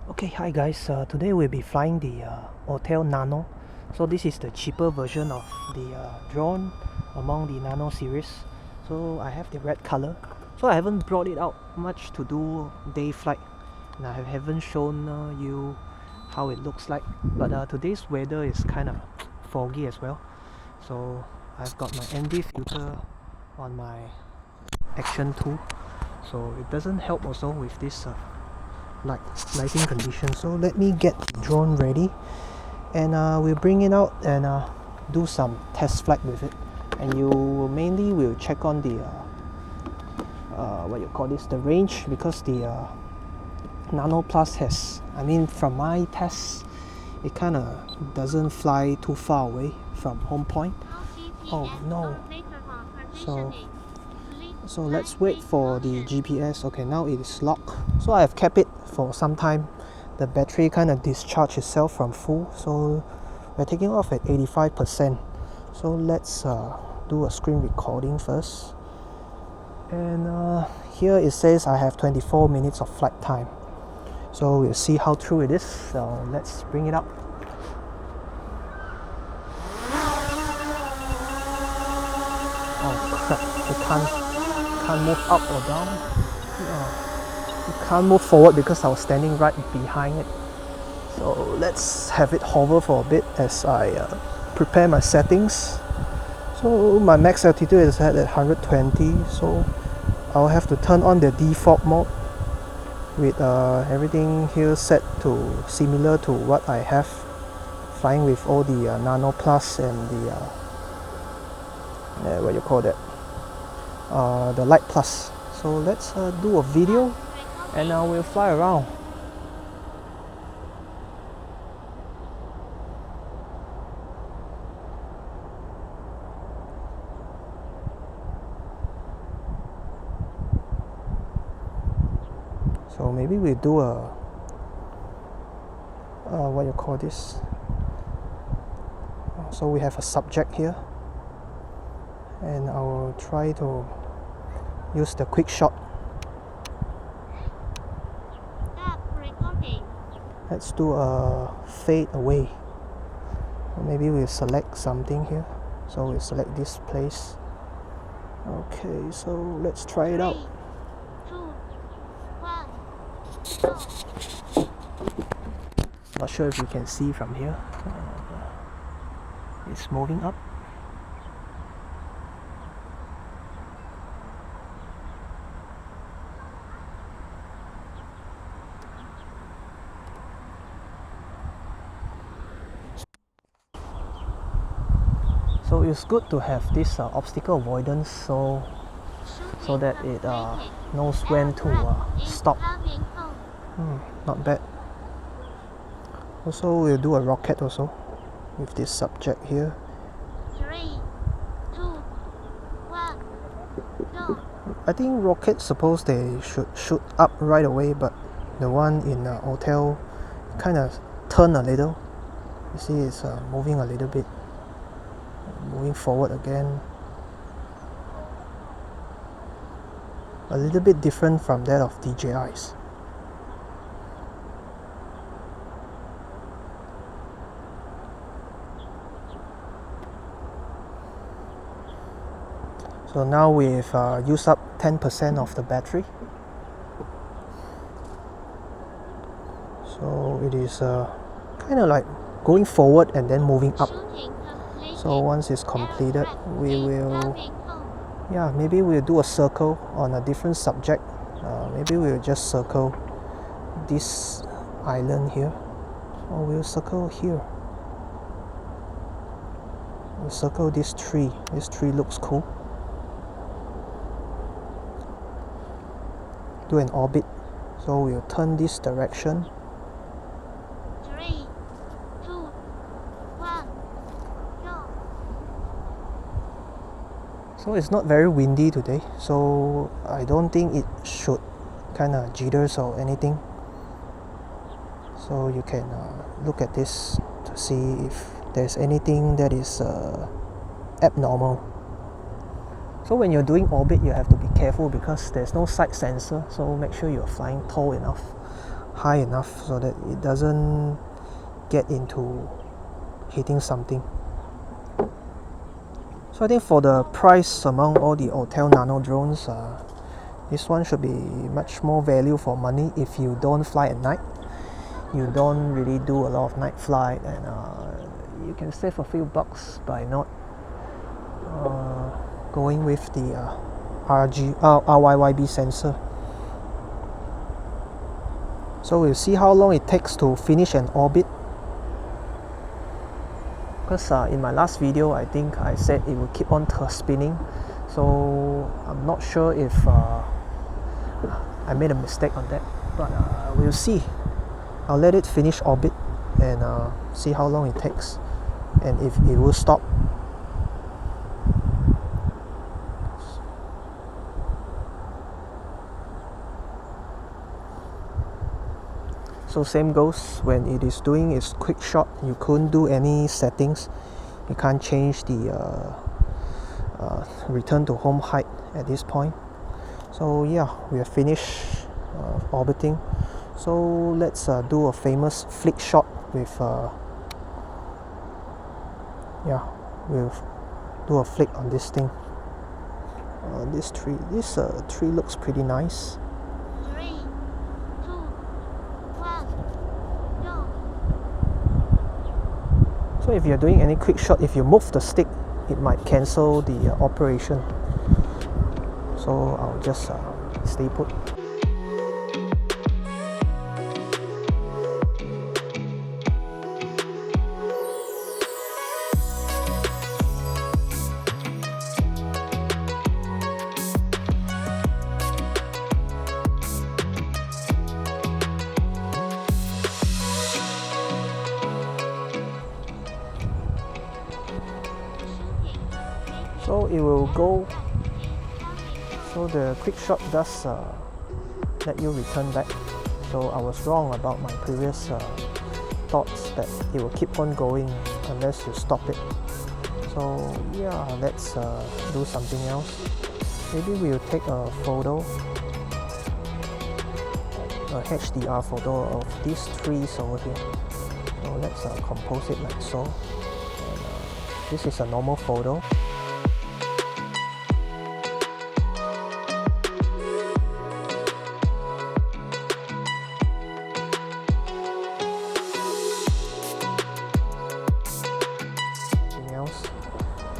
Okay, hi guys. Today we'll be flying the Autel Nano. So this is the cheaper version of the drone among the Nano series. So I have the red color. So I haven't brought it out much to do day flight, and I haven't shown you how it looks like. But today's weather is kind of foggy as well. So I've got my ND filter on my action tool. So it doesn't help also with this lighting conditions. So let me get the drone ready, and we'll bring it out and do some test flight with it. And you mainly will check on the what you call this, the range, because the Nano Plus has, I mean, from my tests, it kind of doesn't fly too far away from home point. Oh no. So let's wait for the GPS. Okay, now it is locked. So I have kept it for some time. The battery kind of discharged itself from full. So we're taking off at 85%. So let's do a screen recording first. And here it says I have 24 minutes of flight time. So we'll see how true it is. So let's bring it up. Oh crap, it can't move up or down. It can't move forward because I was standing right behind it. So let's have it hover for a bit as I prepare my settings. So my max altitude is set at 120, so I'll have to turn on the default mode with everything here set to similar to what I have flying with all the Nano Plus and the what you call that, the Lite Plus. So let's do a video and we'll fly around. So maybe we'll do a what you call this. So we have a subject here, and I will try to use the Quickshot. Let's do a fade away. Maybe we'll select something here. So we'll select this place. Okay, so let's try it out. 3, 2, 1, not sure if you can see from here. It's moving up. So it's good to have this obstacle avoidance, so that it knows when to stop. Not bad. Also, we'll do a rocket also with this subject here. 3, 2, 1, go. I think rockets, suppose they should shoot up right away, but the one in Autel kind of turn a little. You see, it's moving a little bit, moving forward again. A little bit different from that of DJI's. So now we've used up 10% of the battery. So it is kind of like going forward and then moving up. So once it's completed, we will, maybe we'll do a circle on a different subject. Maybe we'll just circle this island here, or we'll circle here. We'll circle this tree. This tree looks cool. Do an orbit. So we'll turn this direction. 3, 2, 1, go. So it's not very windy today, so I don't think it should kind of jitters or anything. So you can look at this to see if there's anything that is abnormal. So when you're doing orbit, you have to be careful because there's no side sensor, so make sure you're flying tall enough. high enough so that it doesn't get into hitting something. So I think for the price among all the Autel Nano drones, this one should be much more value for money if you don't fly at night. You don't really do a lot of night flight, and you can save a few bucks by not going with the RYYB sensor. So we'll see how long it takes to finish an orbit. Because in my last video, I think I said it will keep on spinning. So I'm not sure if I made a mistake on that, but we'll see. I'll let it finish orbit and see how long it takes and if it will stop. So same goes when it is doing its quick shot. You couldn't do any settings. You can't change the return to home height at this point. So yeah, we have finished orbiting. So let's do a famous flick shot with we'll do a flick on this thing. This tree looks pretty nice. 3, 2, 1, go. So if you're doing any quick shot, if you move the stick, it might cancel the operation. So I'll just stay put. So it will go, so the quick shot does let you return back. So I was wrong about my previous thoughts that it will keep on going unless you stop it. So yeah, let's do something else. Maybe we'll take a photo, a HDR photo of these trees over here. So let's compose it like so. And, this is a normal photo.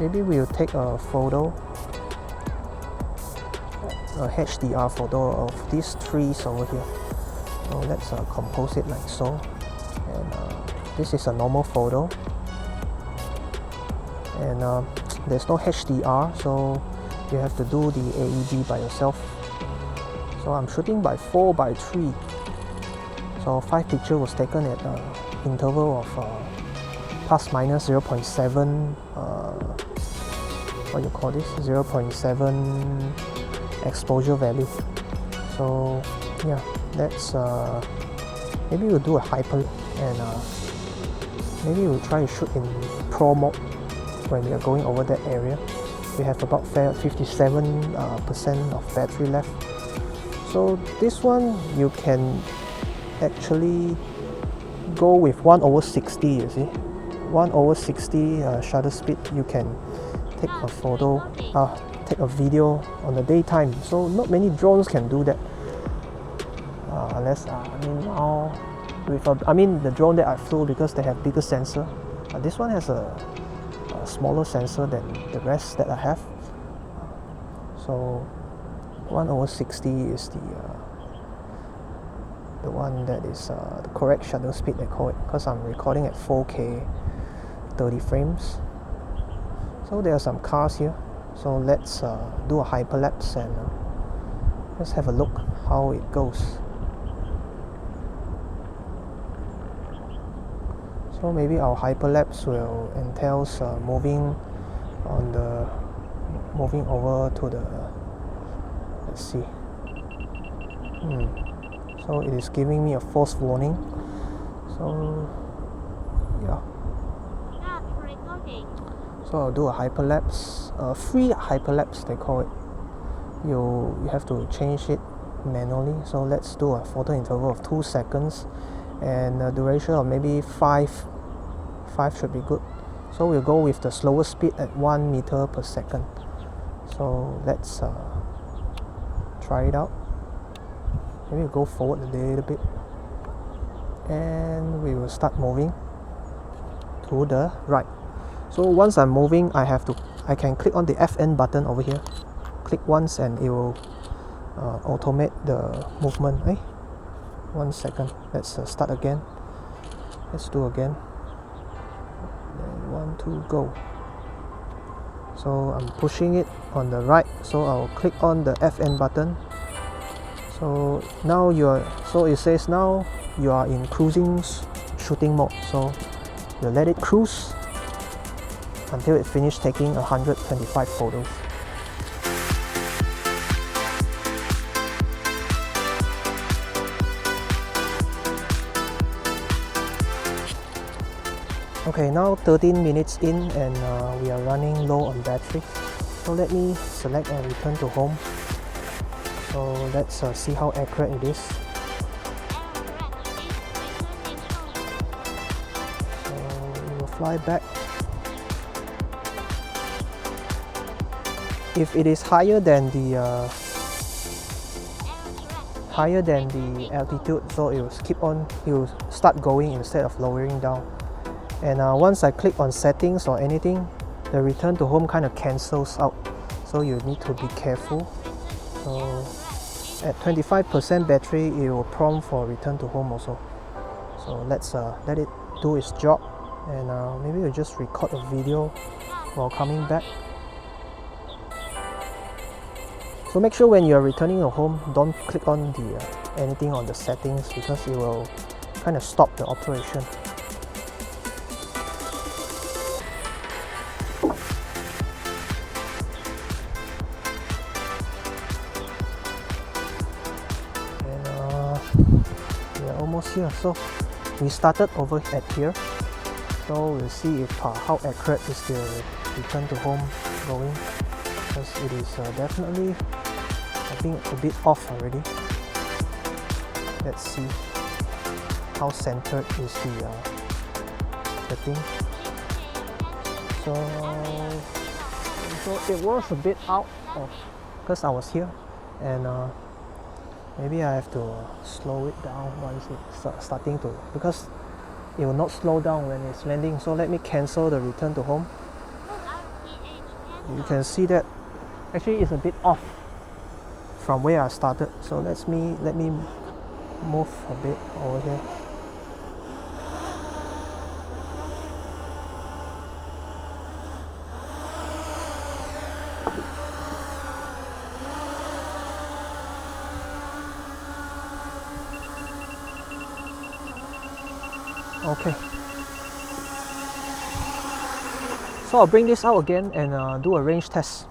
Maybe we'll take a photo, a HDR photo of these trees over here. So let's compose it like so. And this is a normal photo. And there's no HDR, so you have to do the AEB by yourself. So I'm shooting by 4:3. So 5 pictures was taken at an interval of plus minus 0.7 what you call this, 0.7 exposure value. So yeah, let's maybe we'll do a hyper, and maybe we'll try to shoot in pro mode when we are going over that area. We have about 57% of battery left. So this one you can actually go with 1/60, you see. 1/60 shutter speed. You can take a photo, take a video on the daytime. So not many drones can do that. Unless now with the drone that I flew, because they have bigger sensor. This one has a smaller sensor than the rest that I have. So 1/60 is the one that is the correct shutter speed, they call it, because I'm recording at 4K 30 frames. So there are some cars here, so let's do a hyperlapse and let's have a look how it goes. So maybe our hyperlapse will entails moving over to the, let's see. So it is giving me a false warning. So yeah. So I'll do a hyperlapse, free hyperlapse they call it. You have to change it manually. So let's do a photo interval of 2 seconds and a duration of maybe 5 should be good. So we'll go with the slower speed at 1 meter per second. So let's try it out. Maybe we'll go forward a little bit and we will start moving to the right. So once I'm moving, I can click on the FN button over here. Click once and it will automate the movement. 1 second. Let's start again. Let's do again. And 1, 2, go. So I'm pushing it on the right. So I'll click on the FN button. So now it says now you are in cruising shooting mode. So you let it cruise until it finishes taking 125 photos. Okay, now 13 minutes in and we are running low on battery. So let me select and return to home. So let's see how accurate it is. So we will fly back. If it is higher than the altitude, so it will start going instead of lowering down. And once I click on settings or anything, the return to home kind of cancels out. So you need to be careful. So at 25% battery, it will prompt for return to home also. So let's let it do its job, and maybe we'll just record a video while coming back. So make sure when you're returning to home, don't click on the anything on the settings because it will kind of stop the operation. Almost here. So we started over at here. So we'll see if how accurate is the return to home going, because it is definitely, I think, a bit off already. Let's see how centered is the thing. So it was a bit out of, because I was here, and maybe I have to slow it down once it's starting to, because it will not slow down when it's landing. So let me cancel the return to home. You can see that actually it's a bit off from where I started. So let me move a bit over here. Okay, so I'll bring this out again and do a range test.